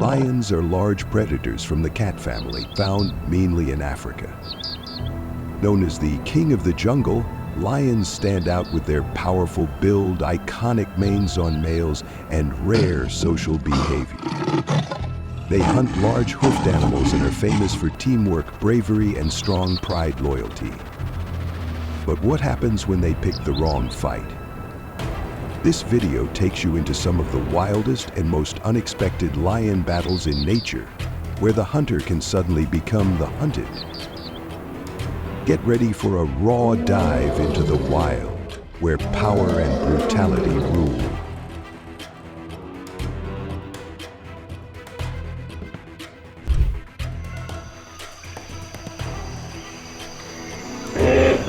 Lions are large predators from the cat family, found mainly in Africa. Known as the king of the jungle, lions stand out with their powerful build, iconic manes on males, and rare social behavior. They hunt large hoofed animals and are famous for teamwork, bravery, and strong pride loyalty. But what happens when they pick the wrong fight? This video takes you into some of the wildest and most unexpected lion battles in nature, where the hunter can suddenly become the hunted. Get ready for a raw dive into the wild, where power and brutality rule.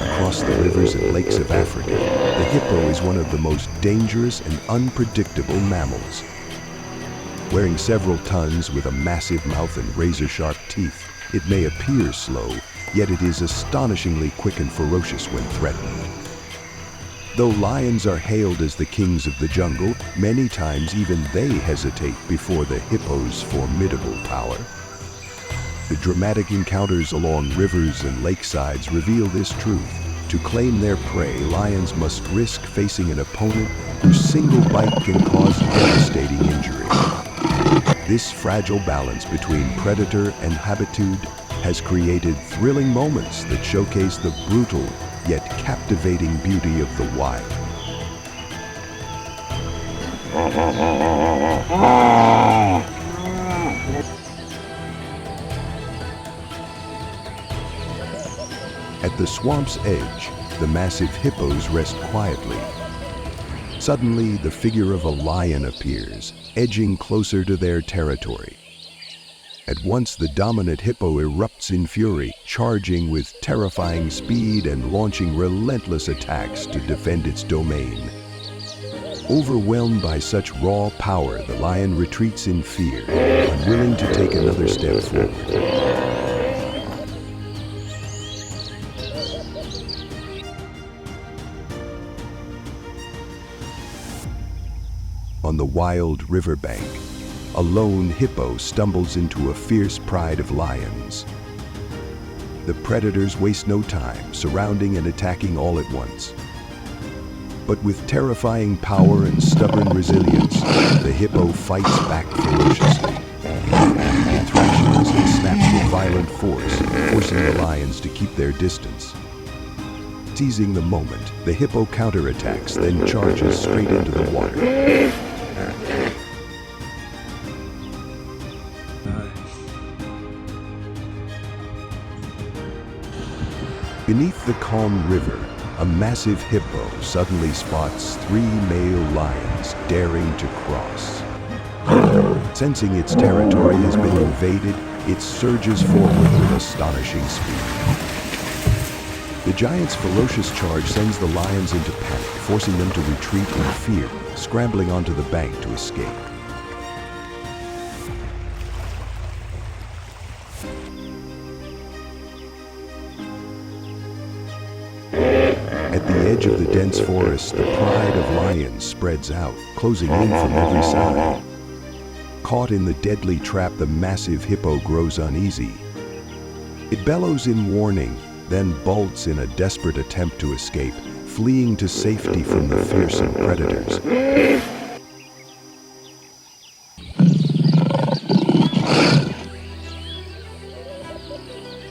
Across the rivers and lakes of Africa, the hippo is one of the most dangerous and unpredictable mammals. Wearing several tons with a massive mouth and razor-sharp teeth, it may appear slow, yet it is astonishingly quick and ferocious when threatened. Though lions are hailed as the kings of the jungle, many times even they hesitate before the hippo's formidable power. The dramatic encounters along rivers and lakesides reveal this truth. To claim their prey, lions must risk facing an opponent whose single bite can cause devastating injury. This fragile balance between predator and habitude has created thrilling moments that showcase the brutal yet captivating beauty of the wild. At the swamp's edge, the massive hippos rest quietly. Suddenly, the figure of a lion appears, edging closer to their territory. At once, the dominant hippo erupts in fury, charging with terrifying speed and launching relentless attacks to defend its domain. Overwhelmed by such raw power, the lion retreats in fear, unwilling to take another step forward. On the wild riverbank, a lone hippo stumbles into a fierce pride of lions. The predators waste no time, surrounding and attacking all at once. But with terrifying power and stubborn resilience, the hippo fights back ferociously. It thrashes and snaps with violent force, forcing the lions to keep their distance. Seizing the moment, the hippo counterattacks, then charges straight into the water. Beneath the calm river, a massive hippo suddenly spots 3 male lions daring to cross. Sensing its territory has been invaded, it surges forward with astonishing speed. The giant's ferocious charge sends the lions into panic, forcing them to retreat in fear, scrambling onto the bank to escape. At the edge of the dense forest, the pride of lions spreads out, closing in from every side. Caught in the deadly trap, the massive hippo grows uneasy. It bellows in warning, then bolts in a desperate attempt to escape, fleeing to safety from the fearsome predators.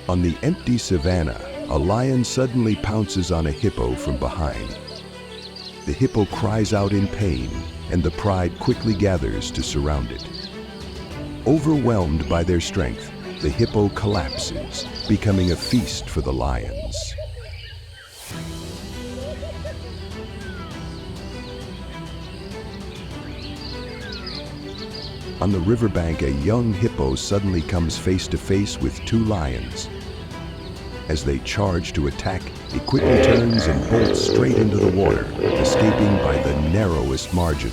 On the empty savannah, a lion suddenly pounces on a hippo from behind. The hippo cries out in pain, and the pride quickly gathers to surround it. Overwhelmed by their strength, the hippo collapses, becoming a feast for the lions. On the riverbank, a young hippo suddenly comes face to face with 2 lions. As they charge to attack, it quickly turns and bolts straight into the water, escaping by the narrowest margin.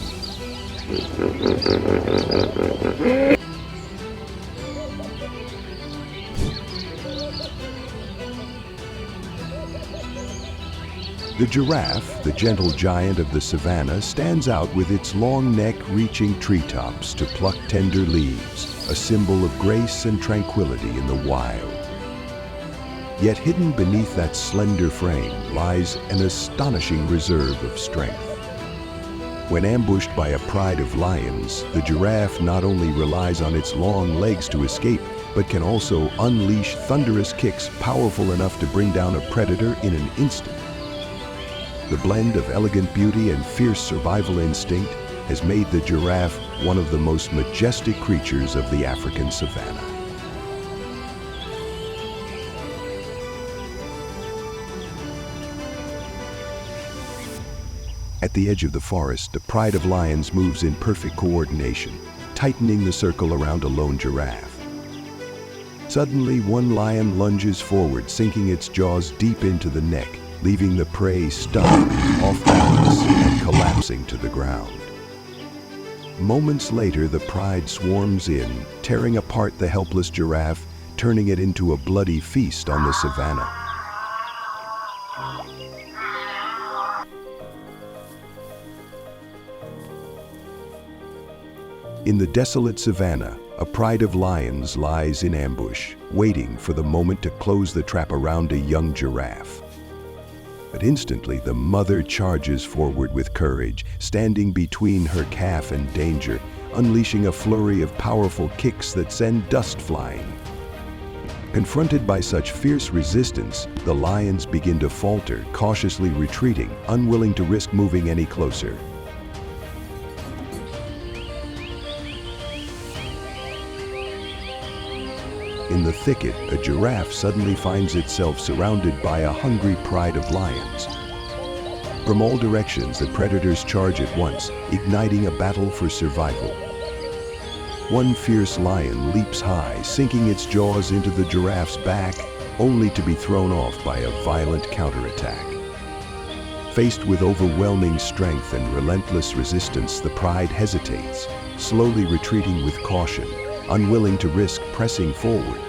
The giraffe, the gentle giant of the savannah, stands out with its long neck reaching treetops to pluck tender leaves, a symbol of grace and tranquility in the wild. Yet hidden beneath that slender frame lies an astonishing reserve of strength. When ambushed by a pride of lions, the giraffe not only relies on its long legs to escape, but can also unleash thunderous kicks powerful enough to bring down a predator in an instant. The blend of elegant beauty and fierce survival instinct has made the giraffe one of the most majestic creatures of the African savanna. At the edge of the forest, the pride of lions moves in perfect coordination, tightening the circle around a lone giraffe. Suddenly, one lion lunges forward, sinking its jaws deep into the neck, leaving the prey stunned, off balance, and collapsing to the ground. Moments later, the pride swarms in, tearing apart the helpless giraffe, turning it into a bloody feast on the savannah. In the desolate savannah, a pride of lions lies in ambush, waiting for the moment to close the trap around a young giraffe. But instantly, the mother charges forward with courage, standing between her calf and danger, unleashing a flurry of powerful kicks that send dust flying. Confronted by such fierce resistance, the lions begin to falter, cautiously retreating, unwilling to risk moving any closer. In the thicket, a giraffe suddenly finds itself surrounded by a hungry pride of lions. From all directions, the predators charge at once, igniting a battle for survival. One fierce lion leaps high, sinking its jaws into the giraffe's back, only to be thrown off by a violent counterattack. Faced with overwhelming strength and relentless resistance, the pride hesitates, slowly retreating with caution, unwilling to risk pressing forward.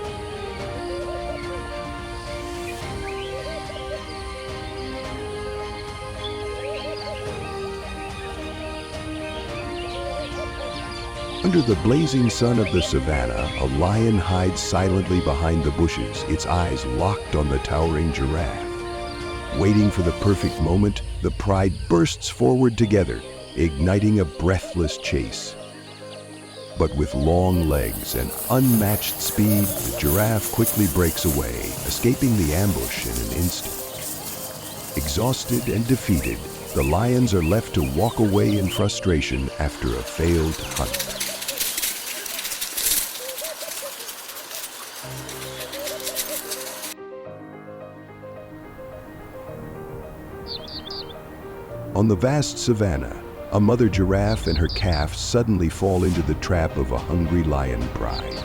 Under the blazing sun of the savannah, a lion hides silently behind the bushes, its eyes locked on the towering giraffe. Waiting for the perfect moment, the pride bursts forward together, igniting a breathless chase. But with long legs and unmatched speed, the giraffe quickly breaks away, escaping the ambush in an instant. Exhausted and defeated, the lions are left to walk away in frustration after a failed hunt. On the vast savannah, a mother giraffe and her calf suddenly fall into the trap of a hungry lion pride.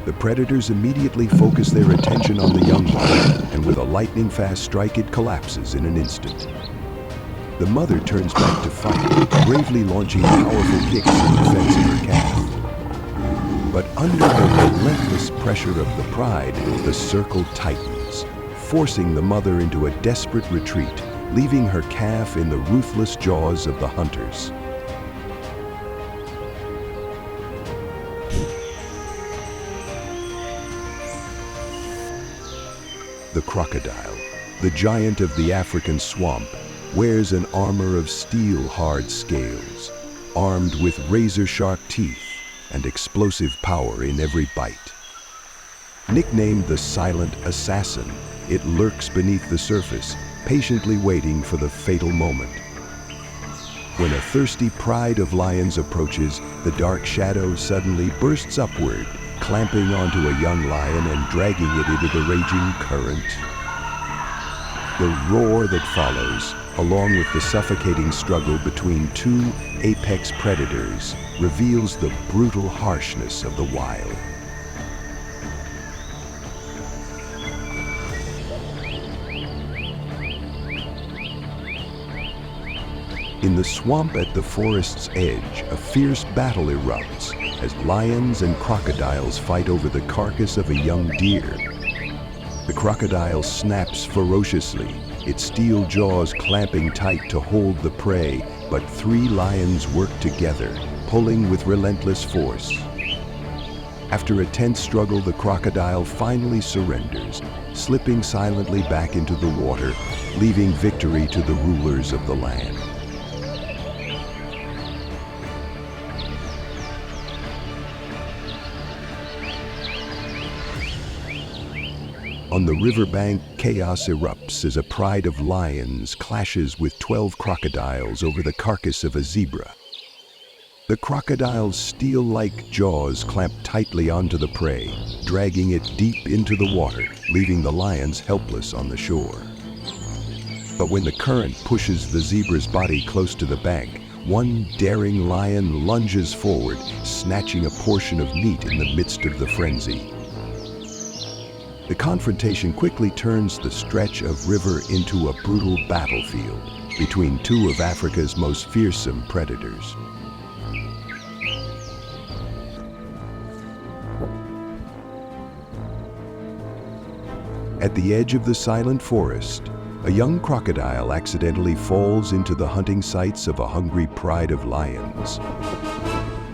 The predators immediately focus their attention on the young one, and with a lightning-fast strike, it collapses in an instant. The mother turns back to fight, bravely launching powerful kicks in defense of her calf. But under the relentless pressure of the pride, the circle tightens, forcing the mother into a desperate retreat, leaving her calf in the ruthless jaws of the hunters. The crocodile, the giant of the African swamp, wears an armor of steel-hard scales, armed with razor-sharp teeth and explosive power in every bite. Nicknamed the Silent Assassin, it lurks beneath the surface, patiently waiting for the fatal moment. When a thirsty pride of lions approaches, the dark shadow suddenly bursts upward, clamping onto a young lion and dragging it into the raging current. The roar that follows, along with the suffocating struggle between two apex predators, reveals the brutal harshness of the wild. In the swamp at the forest's edge, a fierce battle erupts as lions and crocodiles fight over the carcass of a young deer. The crocodile snaps ferociously, its steel jaws clamping tight to hold the prey, but three lions work together, pulling with relentless force. After a tense struggle, the crocodile finally surrenders, slipping silently back into the water, leaving victory to the rulers of the land. On the riverbank, chaos erupts as a pride of lions clashes with 12 crocodiles over the carcass of a zebra. The crocodile's steel-like jaws clamp tightly onto the prey, dragging it deep into the water, leaving the lions helpless on the shore. But when the current pushes the zebra's body close to the bank, one daring lion lunges forward, snatching a portion of meat in the midst of the frenzy. The confrontation quickly turns the stretch of river into a brutal battlefield between two of Africa's most fearsome predators. At the edge of the silent forest, a young crocodile accidentally falls into the hunting sights of a hungry pride of lions.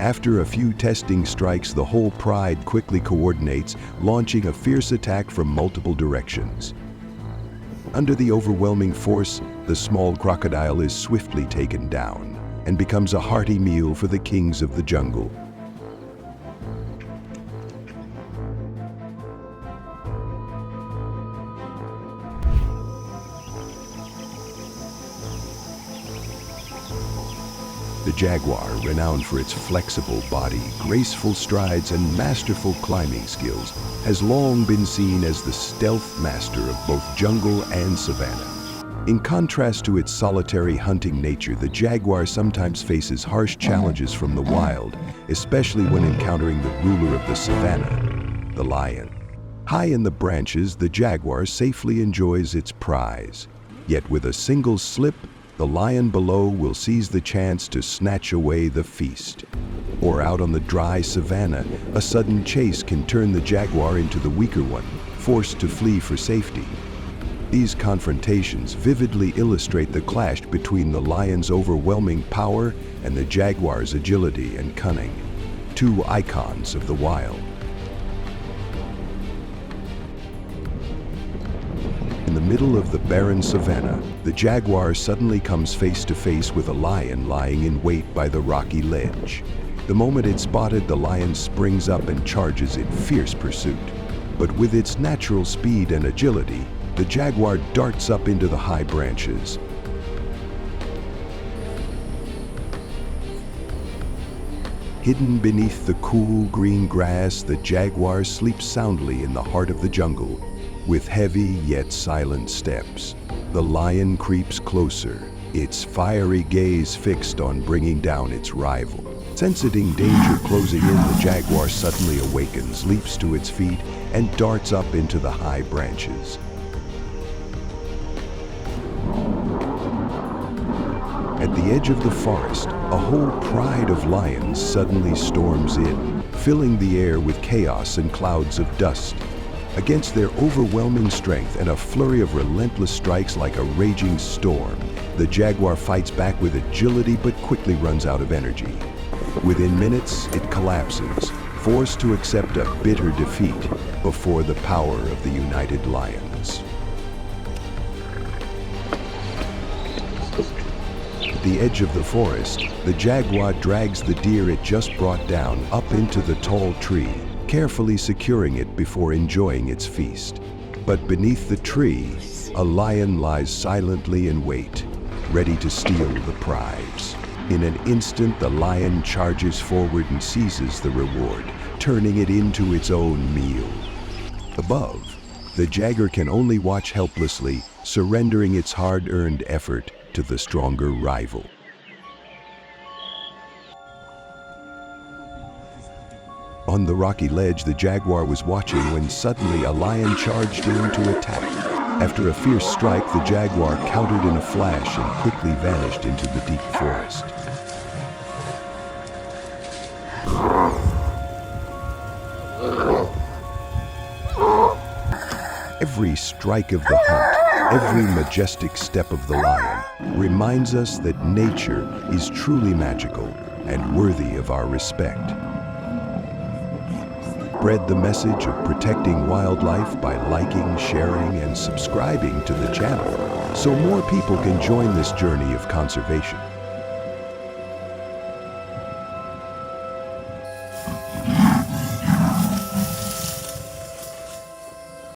After a few testing strikes, the whole pride quickly coordinates, launching a fierce attack from multiple directions. Under the overwhelming force, the small crocodile is swiftly taken down and becomes a hearty meal for the kings of the jungle. The jaguar, renowned for its flexible body, graceful strides, and masterful climbing skills, has long been seen as the stealth master of both jungle and savannah. In contrast to its solitary hunting nature, the jaguar sometimes faces harsh challenges from the wild, especially when encountering the ruler of the savannah, the lion. High in the branches, the jaguar safely enjoys its prize. Yet with a single slip, the lion below will seize the chance to snatch away the feast. Or out on the dry savannah, a sudden chase can turn the jaguar into the weaker one, forced to flee for safety. These confrontations vividly illustrate the clash between the lion's overwhelming power and the jaguar's agility and cunning, two icons of the wild. In the middle of the barren savannah, the jaguar suddenly comes face to face with a lion lying in wait by the rocky ledge. The moment it's spotted, the lion springs up and charges in fierce pursuit. But with its natural speed and agility, the jaguar darts up into the high branches. Hidden beneath the cool green grass, the jaguar sleeps soundly in the heart of the jungle. With heavy yet silent steps, the lion creeps closer, its fiery gaze fixed on bringing down its rival. Sensing danger closing in, the jaguar suddenly awakens, leaps to its feet, and darts up into the high branches. At the edge of the forest, a whole pride of lions suddenly storms in, filling the air with chaos and clouds of dust. Against their overwhelming strength and a flurry of relentless strikes like a raging storm, the jaguar fights back with agility but quickly runs out of energy. Within minutes, it collapses, forced to accept a bitter defeat before the power of the united lions. At the edge of the forest, the jaguar drags the deer it just brought down up into the tall tree, carefully securing it before enjoying its feast. But beneath the tree, a lion lies silently in wait, ready to steal the prize. In an instant, the lion charges forward and seizes the reward, turning it into its own meal. Above, the jaguar can only watch helplessly, surrendering its hard-earned effort to the stronger rival. On the rocky ledge, the jaguar was watching when suddenly a lion charged in to attack. After a fierce strike, the jaguar countered in a flash and quickly vanished into the deep forest. Every strike of the hunt, Every majestic step of the lion reminds us that nature is truly magical and worthy of our respect. Spread the message of protecting wildlife by liking, sharing, and subscribing to the channel so more people can join this journey of conservation.